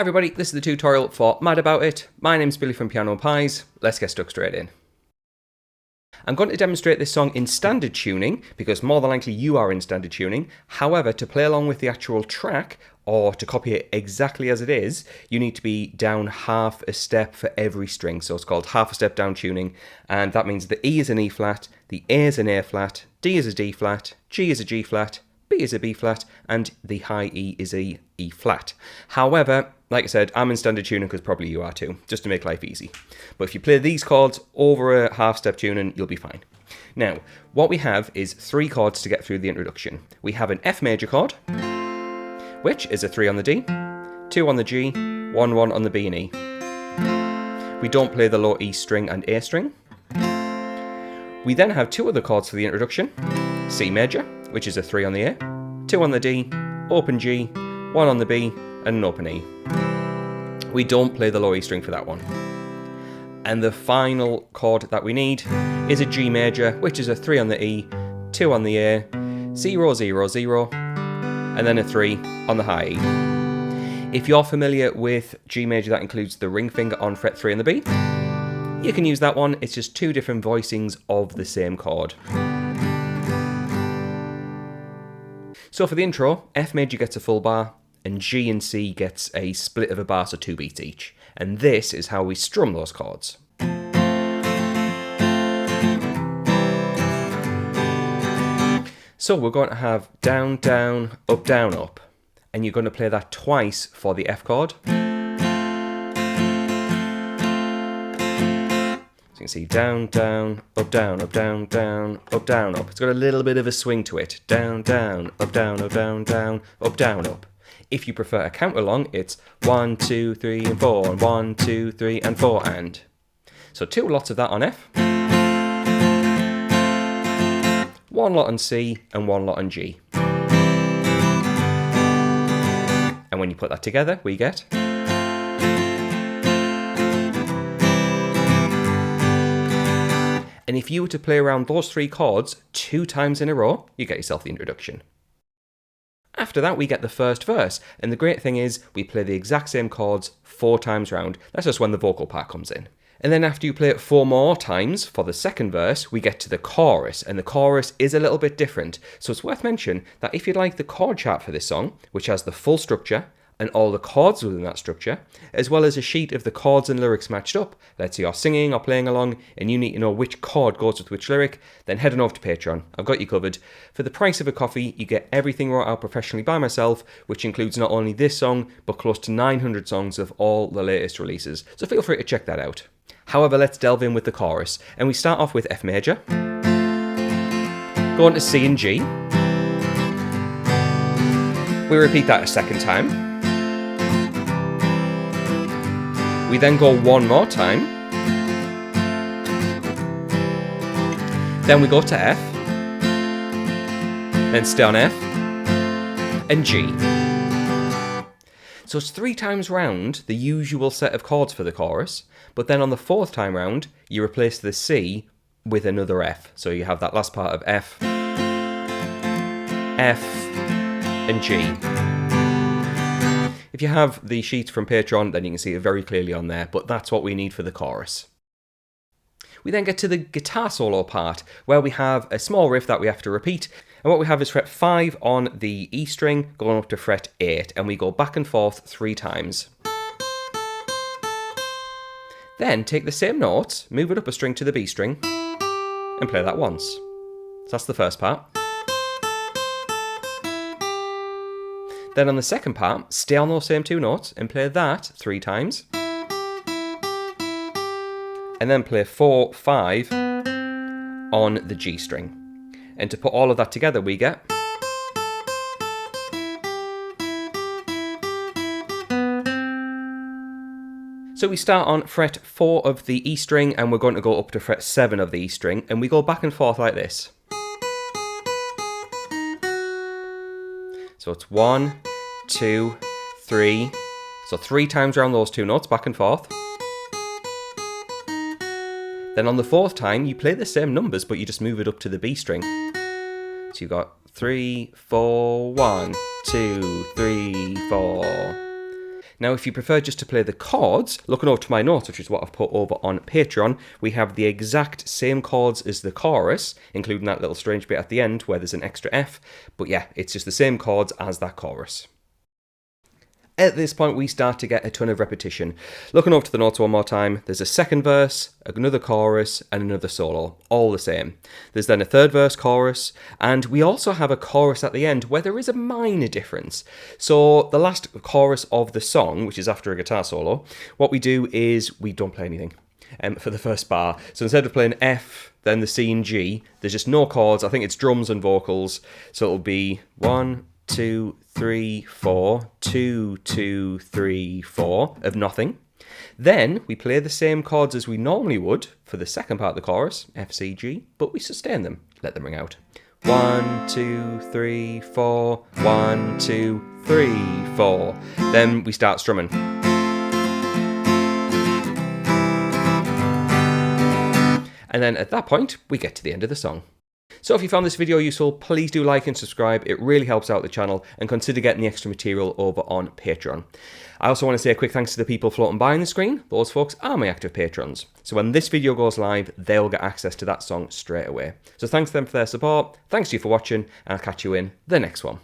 everybody, this is the tutorial for Mad About It. My name's Billy from Piano Pies. Let's get stuck straight in. I'm going to demonstrate this song in standard tuning because more than likely you are in standard tuning. However, to play along with the actual track or to copy it exactly as it is, you need to be down half a step for every string. So it's called half a step down tuning, and that means the E is an E flat, the A is an A flat, D is a D flat, G is a G flat, B is a B flat, and the high E is a E flat. However, like I said, I'm in standard tuning because probably you are too, just to make life easy. But if you play these chords over a half step tuning, you'll be fine. Now, what we have is 3 chords to get through the introduction. We have an F major chord, which is a 3 on the D, 2 on the G, 1, 1 on the B and E. We don't play the low E string and A string. We then have 2 other chords for the introduction. C major, which is a 3 on the A, 2 on the D, open G, 1 on the B, and an open E. We don't play the low E string for that one. And the final chord that we need is a G major, which is a 3 on the E, 2 on the A, 0, 0, 0, and then a 3 on the high E. If you're familiar with G major, that includes the ring finger on fret 3 on the B. You can use that one, it's just 2 different voicings of the same chord. So for the intro, F major gets a full bar, and G and C gets a split of a bar, so 2 beats each. And this is how we strum those chords. So we're going to have down, down, up, and you're going to play that twice for the F chord. So you can see down, down, up, down, up, down, down, up, down, up. It's got a little bit of a swing to it. Down, down, up, down, up, down, down, up, down, up. If you prefer a count along, it's 1, 2, 3, and 4, and 1, 2, 3, and 4, and. So 2 lots of that on F, 1 lot on C, and 1 lot on G. And when you put that together, we get. And if you were to play around those 3 chords 2 times in a row, you get yourself the introduction. After that, we get the first verse, and the great thing is we play the exact same chords 4 times round. That's just when the vocal part comes in. And then after you play it 4 more times for the second verse, we get to the chorus, and the chorus is a little bit different. So it's worth mentioning that if you'd like the chord chart for this song, which has the full structure and all the chords within that structure, as well as a sheet of the chords and lyrics matched up, let's say you're singing or playing along and you need to know which chord goes with which lyric, then head on over to Patreon. I've got you covered. For the price of a coffee, you get everything wrote out professionally by myself, which includes not only this song, but close to 900 songs of all the latest releases. So feel free to check that out. However, let's delve in with the chorus, and we start off with F major, go on to C and G. We repeat that a second time. We then go 1 more time. Then we go to F. Then stay on F. And G. So it's 3 times round the usual set of chords for the chorus, but then on the 4th time round, you replace the C with another F. So you have that last part of F, F, and G. If you have the sheets from Patreon, then you can see it very clearly on there, but that's what we need for the chorus. We then get to the guitar solo part, where we have a small riff that we have to repeat, and what we have is fret 5 on the E string, going up to fret 8, and we go back and forth 3 times. Then take the same notes, move it up a string to the B string, and play that once. So that's the first part. Then on the second part, stay on those same 2 notes and play that 3 times. And then play 4, 5 on the G string. And to put all of that together, we get. So we start on fret 4 of the E string, and we're going to go up to fret 7 of the E string, and we go back and forth like this. So it's 1, 2, 3. So 3 times around those 2 notes, back and forth. Then on the 4th time, you play the same numbers, but you just move it up to the B string. So you've got 3, 4, 1, 2, 3, 4. Now, if you prefer just to play the chords, looking over to my notes, which is what I've put over on Patreon, we have the exact same chords as the chorus, including that little strange bit at the end where there's an extra F. But yeah, it's just the same chords as that chorus. At this point, we start to get a ton of repetition. Looking over to the notes one more time, there's a second verse, another chorus, and another solo, all the same. There's then a third verse, chorus, and we also have a chorus at the end where there is a minor difference. So the last chorus of the song, which is after a guitar solo, what we do is we don't play anything for the first bar. So instead of playing F, then the C and G, there's just no chords. I think it's drums and vocals. So it'll be 1, 2, 3, 4, 2, 2, 3, 4 of nothing. Then we play the same chords as we normally would for the second part of the chorus, F, C, G, but we sustain them. Let them ring out. 1, 2, 3, 4, 1, 2, 3, 4. Then we start strumming. And then at that point, we get to the end of the song. So if you found this video useful, please do like and subscribe. It really helps out the channel, and consider getting the extra material over on Patreon. I also want to say a quick thanks to the people floating by on the screen. Those folks are my active patrons. So when this video goes live, they'll get access to that song straight away. So thanks to them for their support. Thanks to you for watching, and I'll catch you in the next one.